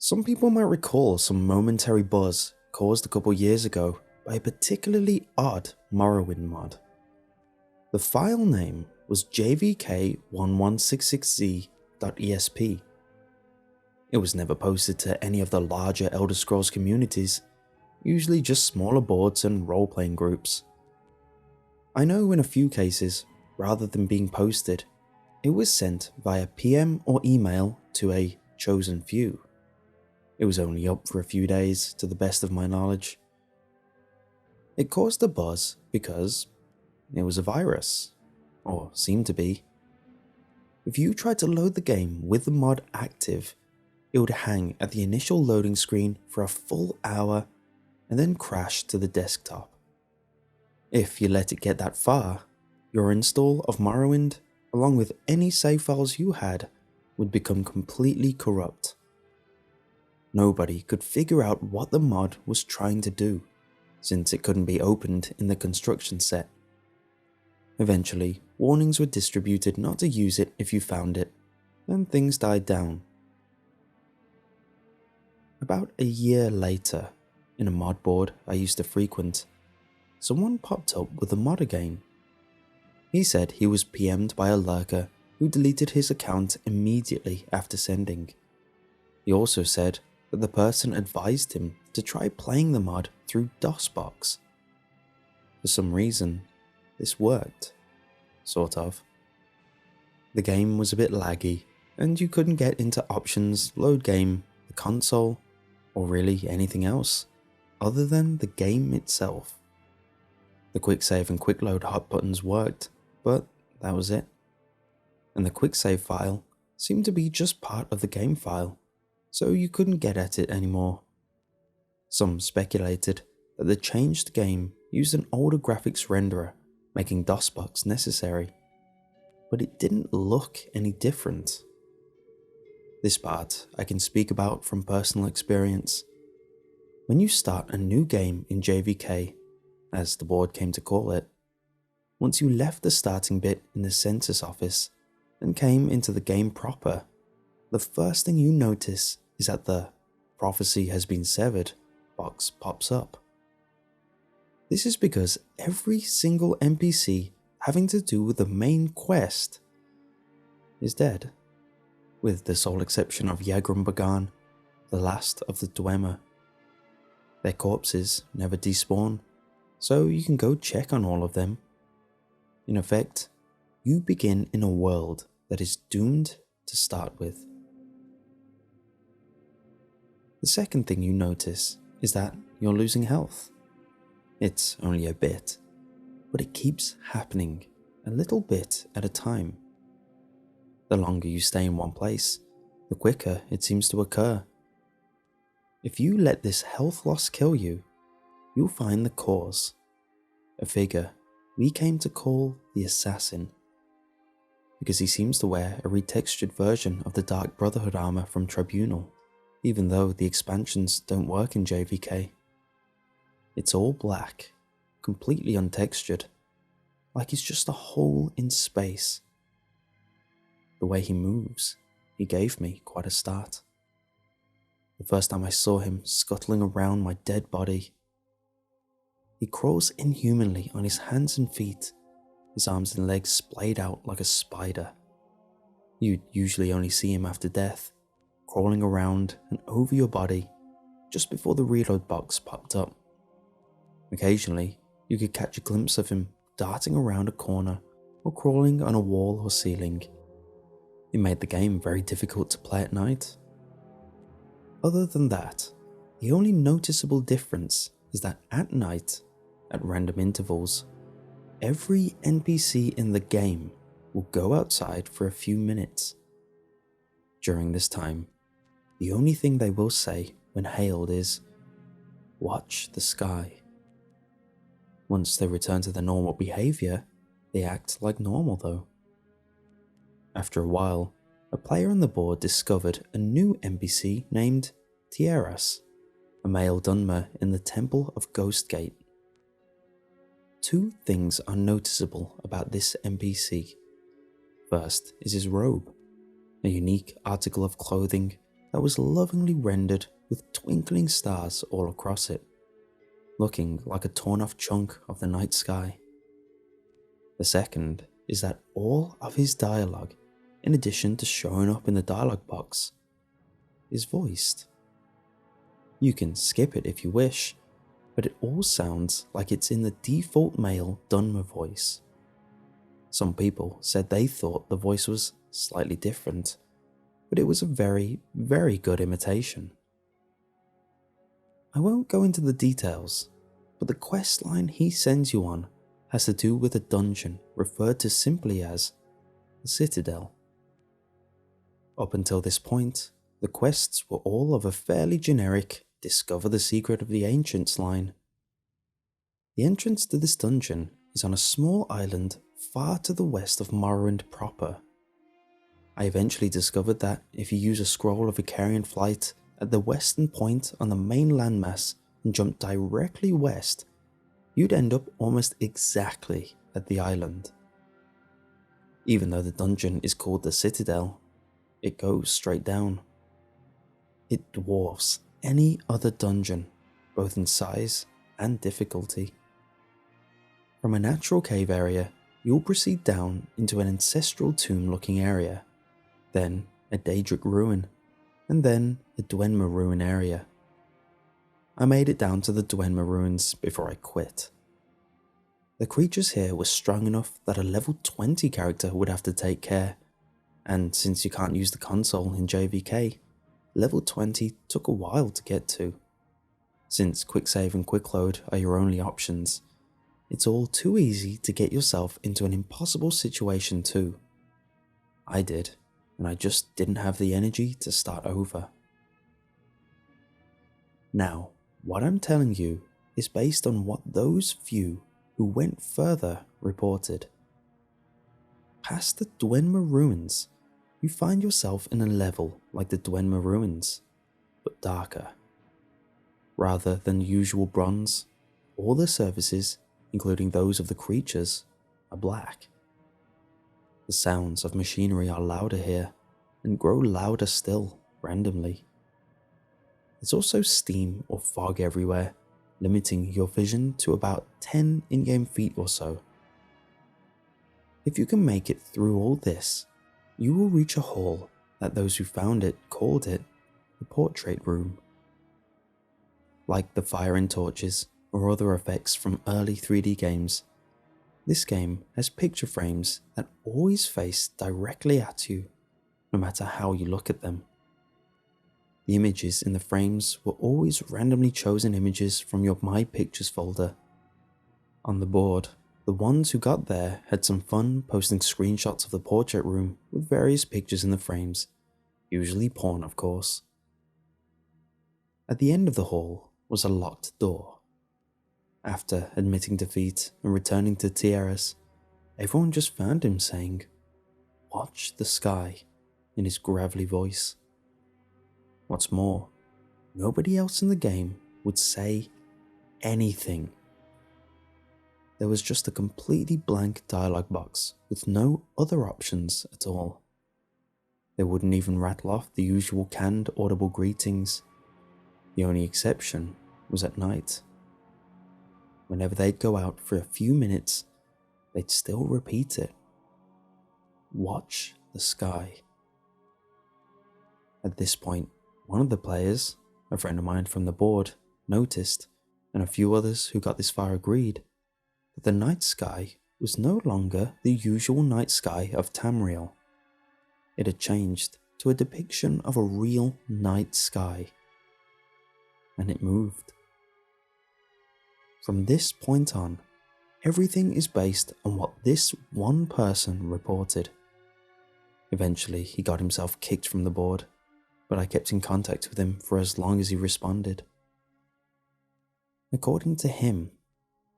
Some people might recall some momentary buzz caused a couple years ago by a particularly odd Morrowind mod. The file name was Jvk1166z.esp. It was never posted to any of the larger Elder Scrolls communities, usually just smaller boards and role-playing groups. I know in a few cases, rather than being posted, it was sent via PM or email to a chosen few. It was only up for a few days, to the best of my knowledge. It caused a buzz because it was a virus, or seemed to be. If you tried to load the game with the mod active, it would hang at the initial loading screen for a full hour and then crash to the desktop. If you let it get that far, your install of Morrowind, along with any save files you had, would become completely corrupt. Nobody could figure out what the mod was trying to do, since it couldn't be opened in the construction set. Eventually, warnings were distributed not to use it if you found it, and things died down. About a year later, in a mod board I used to frequent, someone popped up with a mod again. He said he was PM'd by a lurker who deleted his account immediately after sending. He also said that the person advised him to try playing the mod through DOSBox. For some reason, this worked. Sort of. The game was a bit laggy, and you couldn't get into options, load game, the console, or really anything else, other than the game itself. The quick save and quick load hot buttons worked, but that was it. And the quick save file seemed to be just part of the game file, so you couldn't get at it anymore. Some speculated that the changed game used an older graphics renderer, making DOSBox necessary, but it didn't look any different. This part I can speak about from personal experience. When you start a new game in JVK, as the board came to call it, once you left the starting bit in the census office and came into the game proper, the first thing you notice is that the "prophecy has been severed" box pops up. This is because every single NPC having to do with the main quest is dead, with the sole exception of Yagrum, the last of the Dwemer. Their corpses never despawn, so you can go check on all of them. In effect, you begin in a world that is doomed to start with. The second thing you notice is that you're losing health. It's only a bit, but it keeps happening a little bit at a time. The longer you stay in one place, the quicker it seems to occur. If you let this health loss kill you, you'll find the cause. A figure we came to call the Assassin, because he seems to wear a retextured version of the Dark Brotherhood armor from Tribunal, even though the expansions don't work in JVK. It's all black, completely untextured, like he's just a hole in space. The way he moves, he gave me quite a start. The first time I saw him scuttling around my dead body, he crawls inhumanly on his hands and feet, his arms and legs splayed out like a spider. You'd usually only see him after death, crawling around and over your body just before the reload box popped up. Occasionally, you could catch a glimpse of him darting around a corner or crawling on a wall or ceiling. It made the game very difficult to play at night. Other than that, the only noticeable difference is that at night, at random intervals, every NPC in the game will go outside for a few minutes. During this time, the only thing they will say when hailed is, "Watch the sky." Once they return to their normal behavior, they act like normal though. After a while, a player on the board discovered a new NPC named Tieras, a male Dunmer in the Temple of Ghostgate. Two things are noticeable about this NPC. First is his robe, a unique article of clothing that was lovingly rendered with twinkling stars all across it, looking like a torn off chunk of the night sky. The second is that all of his dialogue, in addition to showing up in the dialogue box, is voiced. You can skip it if you wish, but it all sounds like it's in the default male Dunmer voice. Some people said they thought the voice was slightly different, but it was a very, very good imitation. I won't go into the details, but the quest line he sends you on has to do with a dungeon referred to simply as the Citadel. Up until this point, the quests were all of a fairly generic discover the secret of the ancients line. The entrance to this dungeon is on a small island far to the west of Morrowind proper. I eventually discovered that if you use a scroll of Vicarian flight at the western point on the main landmass and jump directly west, you'd end up almost exactly at the island. Even though the dungeon is called the Citadel, it goes straight down. It dwarfs any other dungeon, both in size and difficulty. From a natural cave area, you'll proceed down into an ancestral tomb-looking area, then a Daedric ruin, and then a Dwemer ruin area. I made it down to the Dwemer ruins before I quit. The creatures here were strong enough that a level 20 character would have to take care, and since you can't use the console in JVK, level 20 took a while to get to. Since quick save and quick load are your only options, it's all too easy to get yourself into an impossible situation too. I did, and I just didn't have the energy to start over. Now, what I'm telling you is based on what those few who went further reported. Past the Dwemer ruins, you find yourself in a level like the Dwemer ruins, but darker. Rather than usual bronze, all the surfaces, including those of the creatures, are black. The sounds of machinery are louder here, and grow louder still, randomly. There's also steam or fog everywhere, limiting your vision to about 10 in-game feet or so. If you can make it through all this, you will reach a hall that those who found it called it the portrait room. Like the fire and torches or other effects from early 3D games, this game has picture frames that always face directly at you, no matter how you look at them. The images in the frames were always randomly chosen images from your My Pictures folder. On the board, the ones who got there had some fun posting screenshots of the portrait room with various pictures in the frames, usually porn of course. At the end of the hall was a locked door. After admitting defeat and returning to Tierras, everyone just found him saying, "Watch the sky," in his gravelly voice. What's more, nobody else in the game would say anything. There was just a completely blank dialogue box with no other options at all. They wouldn't even rattle off the usual canned audible greetings. The only exception was at night. Whenever they'd go out for a few minutes, they'd still repeat it. Watch the sky. At this point, one of the players, a friend of mine from the board, noticed, and a few others who got this far agreed, that the night sky was no longer the usual night sky of Tamriel. It had changed to a depiction of a real night sky. And it moved. From this point on, everything is based on what this one person reported. Eventually, he got himself kicked from the board, but I kept in contact with him for as long as he responded. According to him,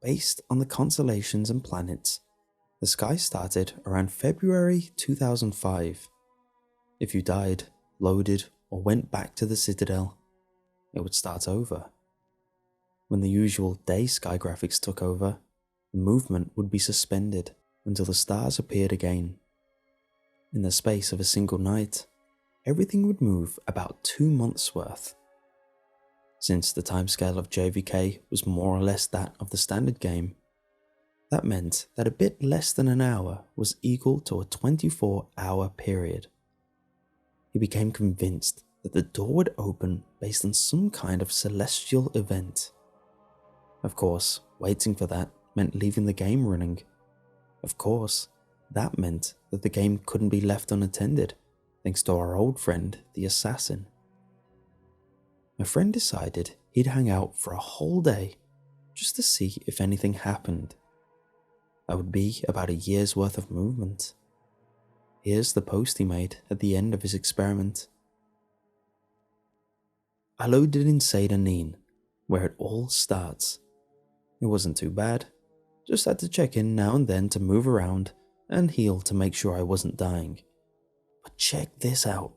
based on the constellations and planets, the sky started around February 2005. If you died, loaded, or went back to the Citadel, it would start over. When the usual day sky graphics took over, the movement would be suspended until the stars appeared again. In the space of a single night, everything would move about 2 months worth. Since the timescale of JVK was more or less that of the standard game, that meant that a bit less than an hour was equal to a 24-hour period. He became convinced that the door would open based on some kind of celestial event. Of course, waiting for that meant leaving the game running. Of course, that meant that the game couldn't be left unattended, thanks to our old friend, the assassin. My friend decided he'd hang out for a whole day just to see if anything happened. That would be about a year's worth of movement. Here's the post he made at the end of his experiment. I loaded in Citadel, where it all starts. It wasn't too bad, just had to check in now and then to move around and heal to make sure I wasn't dying. But check this out.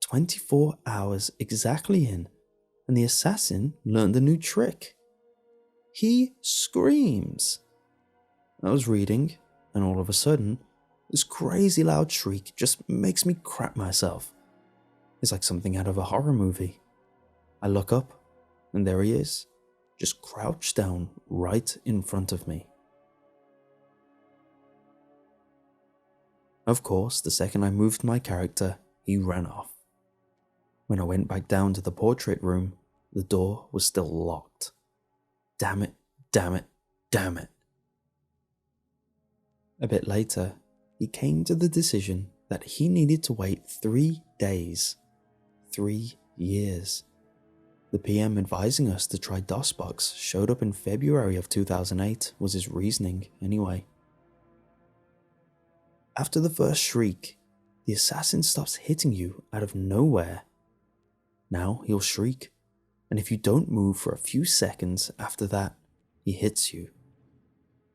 24 hours exactly in, and the assassin learned a new trick. He screams. I was reading, and all of a sudden, this crazy loud shriek just makes me crap myself. It's like something out of a horror movie. I look up, and there he is, just crouched down right in front of me. Of course, the second I moved my character, he ran off. When I went back down to the portrait room, the door was still locked. Damn it, damn it, damn it. A bit later, he came to the decision that he needed to wait 3 days. 3 years. The PM advising us to try DOSBox showed up in February of 2008 was his reasoning anyway. After the first shriek, the assassin stops hitting you out of nowhere. Now he'll shriek, and if you don't move for a few seconds after that, he hits you.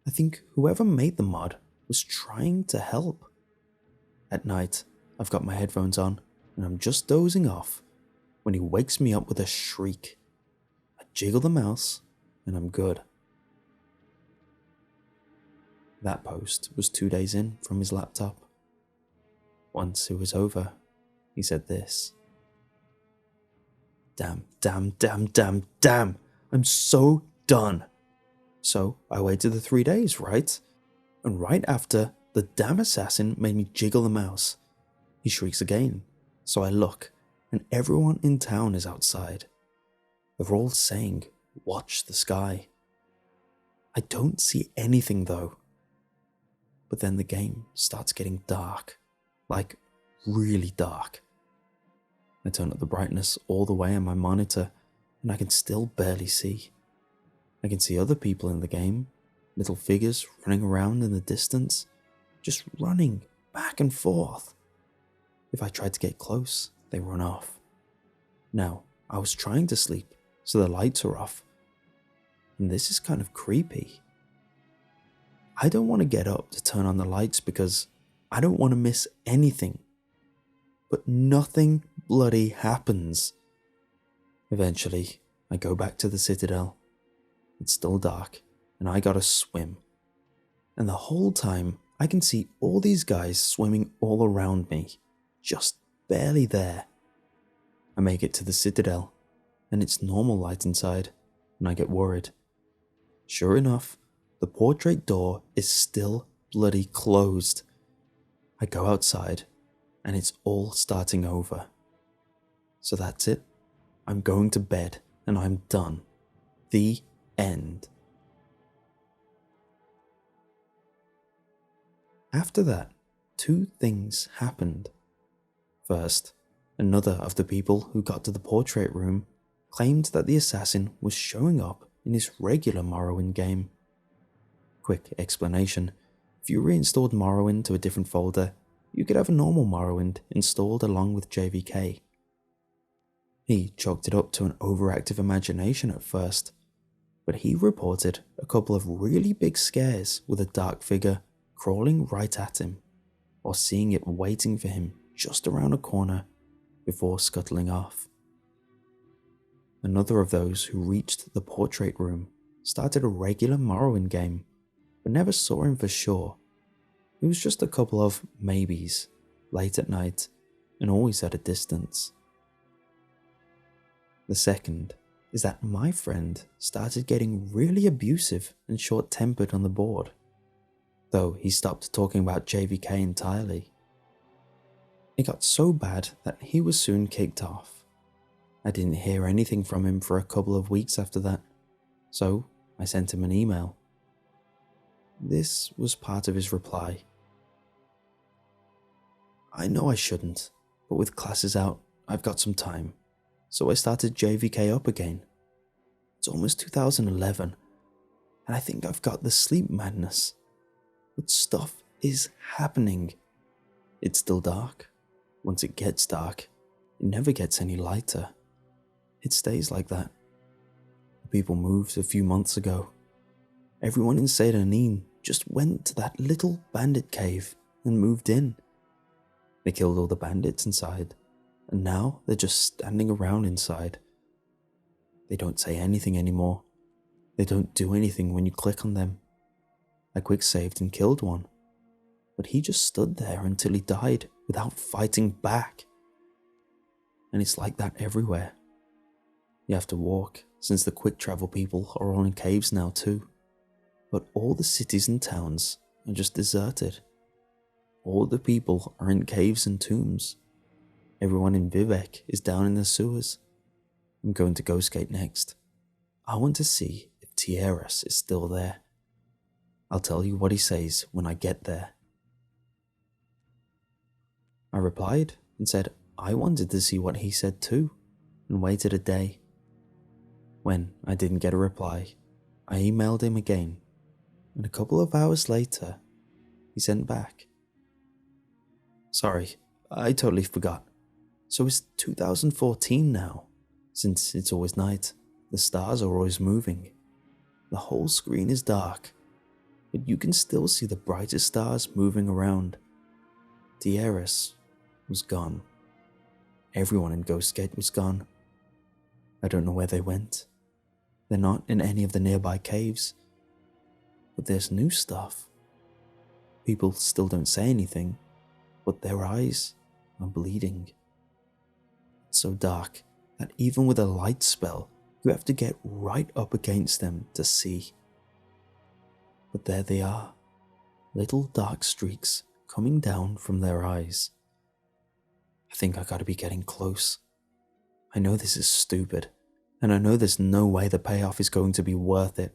I think whoever made the mod was trying to help. At night, I've got my headphones on, and I'm just dozing off when he wakes me up with a shriek. I jiggle the mouse, and I'm good. That post was 2 days in from his laptop. Once it was over, he said this. Damn, damn, damn, damn, damn, I'm so done. So I waited the 3 days, right? And right after, the damn assassin made me jiggle the mouse. He shrieks again, so I look, and everyone in town is outside. They're all saying, watch the sky. I don't see anything though. But then the game starts getting dark, like really dark. I turn up the brightness all the way on my monitor, and I can still barely see. I can see other people in the game, little figures running around in the distance, just running back and forth. If I tried to get close, they run off. Now, I was trying to sleep, so the lights are off. And this is kind of creepy. I don't want to get up to turn on the lights because I don't want to miss anything. But nothing bloody happens. Eventually, I go back to the Citadel. It's still dark, and I gotta swim. And the whole time, I can see all these guys swimming all around me, just barely there. I make it to the Citadel, and it's normal light inside, and I get worried. Sure enough, the portrait door is still bloody closed. I go outside, and it's all starting over. So that's it. I'm going to bed, and I'm done. The end. After that, 2 things happened. First, another of the people who got to the portrait room claimed that the assassin was showing up in his regular Morrowind game. Quick explanation, if you reinstalled Morrowind to a different folder, you could have a normal Morrowind installed along with JVK. He chalked it up to an overactive imagination at first, but he reported a couple of really big scares with a dark figure crawling right at him, or seeing it waiting for him just around a corner before scuttling off. Another of those who reached the portrait room started a regular Morrowind game, but never saw him for sure. It was just a couple of maybes late at night, and always at a distance. The second is that my friend started getting really abusive and short-tempered on the board, though he stopped talking about JVK entirely. It got so bad that he was soon kicked off. I didn't hear anything from him for a couple of weeks after that, so I sent him an email. This was part of his reply. I know I shouldn't, but with classes out, I've got some time, so I started JVK up again. It's almost 2011, and I think I've got the sleep madness. But stuff is happening. It's still dark. Once it gets dark, it never gets any lighter. It stays like that. The people moved a few months ago. Everyone in Citadel just went to that little bandit cave and moved in. They killed all the bandits inside, and now they're just standing around inside. They don't say anything anymore. They don't do anything when you click on them. I quick saved and killed one, but he just stood there until he died without fighting back. And it's like that everywhere. You have to walk, since the quick travel people are all in caves now too. But all the cities and towns are just deserted. All the people are in caves and tombs. Everyone in Jvk is down in the sewers. I'm going to Ghostgate next. I want to see if Tieras is still there. I'll tell you what he says when I get there. I replied and said I wanted to see what he said too, and waited a day. When I didn't get a reply, I emailed him again, and a couple of hours later, he sent back. Sorry, I totally forgot. So it's 2014 now. Since it's always night, the stars are always moving. The whole screen is dark, but you can still see the brightest stars moving around. Tieras was gone. Everyone in Ghostgate was gone. I don't know where they went. They're not in any of the nearby caves. But there's new stuff. People still don't say anything, but their eyes are bleeding. It's so dark that even with a light spell, you have to get right up against them to see. But there they are, little dark streaks coming down from their eyes. I think I gotta be getting close. I know this is stupid, and I know there's no way the payoff is going to be worth it,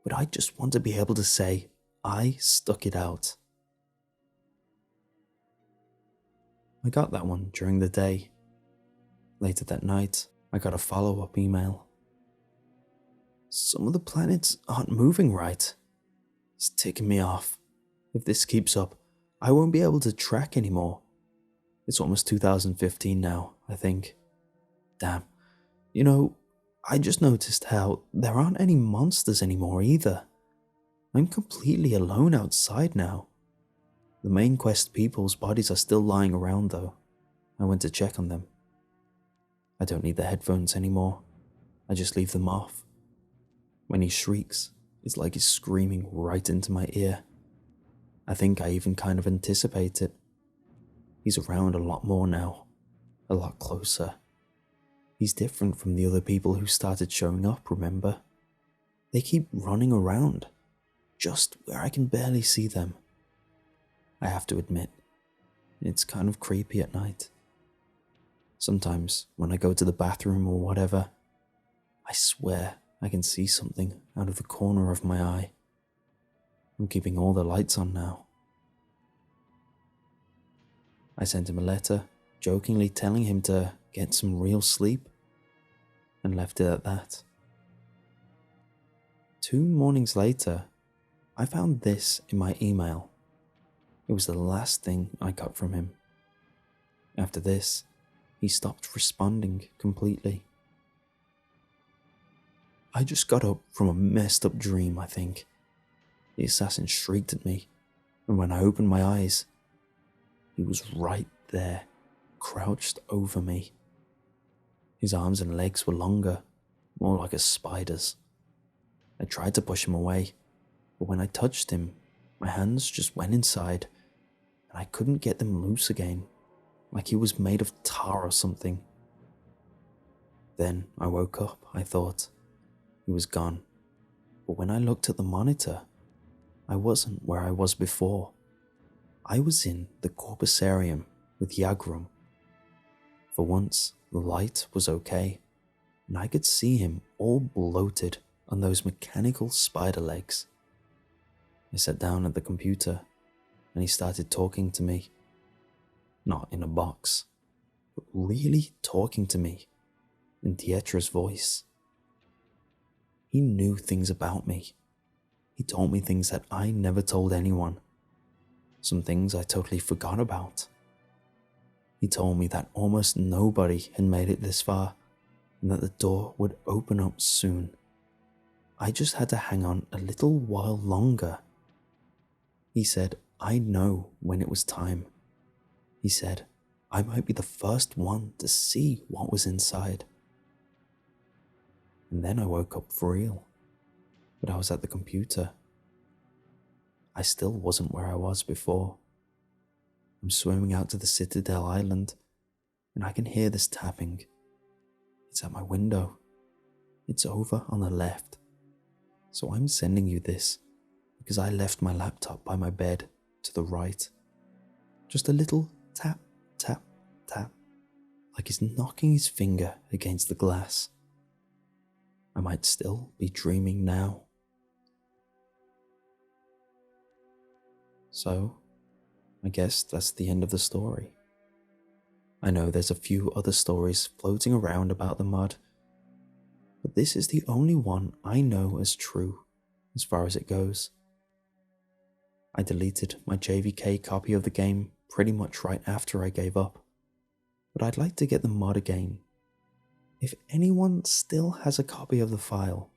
but I just want to be able to say, I stuck it out. I got that one during the day. Later that night, I got a follow-up email. Some of the planets aren't moving right. It's ticking me off. If this keeps up, I won't be able to track anymore. It's almost 2015 now, I think. Damn. You know, I just noticed how there aren't any monsters anymore either. I'm completely alone outside now. The main quest people's bodies are still lying around though. I went to check on them. I don't need the headphones anymore. I just leave them off. When he shrieks, it's like he's screaming right into my ear. I think I even kind of anticipate it. He's around a lot more now, a lot closer. He's different from the other people who started showing up, remember? They keep running around, just where I can barely see them. I have to admit, it's kind of creepy at night. Sometimes, when I go to the bathroom or whatever, I swear I can see something out of the corner of my eye. I'm keeping all the lights on now. I sent him a letter, jokingly telling him to get some real sleep, and left it at that. 2 mornings later, I found this in my email. It was the last thing I got from him. After this, he stopped responding completely. I just got up from a messed up dream, I think. The assassin shrieked at me, and when I opened my eyes, he was right there, crouched over me. His arms and legs were longer, more like a spider's. I tried to push him away, but when I touched him, my hands just went inside, and I couldn't get them loose again. like he was made of tar or something. Then I woke up, I thought. He was gone. But when I looked at the monitor, I wasn't where I was before. I was in the Corpusarium with Yagrum. For once, the light was okay, and I could see him all bloated on those mechanical spider legs. I sat down at the computer, and he started talking to me. Not in a box, but really talking to me, in Dietra's voice. He knew things about me. He told me things that I never told anyone. Some things I totally forgot about. He told me that almost nobody had made it this far, and that the door would open up soon. I just had to hang on a little while longer. He said I'd know when it was time. He said I might be the first one to see what was inside. And then I woke up for real, but I was at the computer. I still wasn't where I was before. I'm swimming out to the Citadel island, and I can hear this tapping. It's at my window. It's over on the left. So I'm sending you this because I left my laptop by my bed to the right. Just a little tap, tap, tap, like he's knocking his finger against the glass. I might still be dreaming now. So, I guess that's the end of the story. I know there's a few other stories floating around about the mod, but this is the only one I know as true as far as it goes. I deleted my JVK copy of the game pretty much right after I gave up, but I'd like to get the mod again. If anyone still has a copy of the file,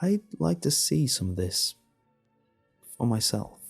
I'd like to see some of this for myself.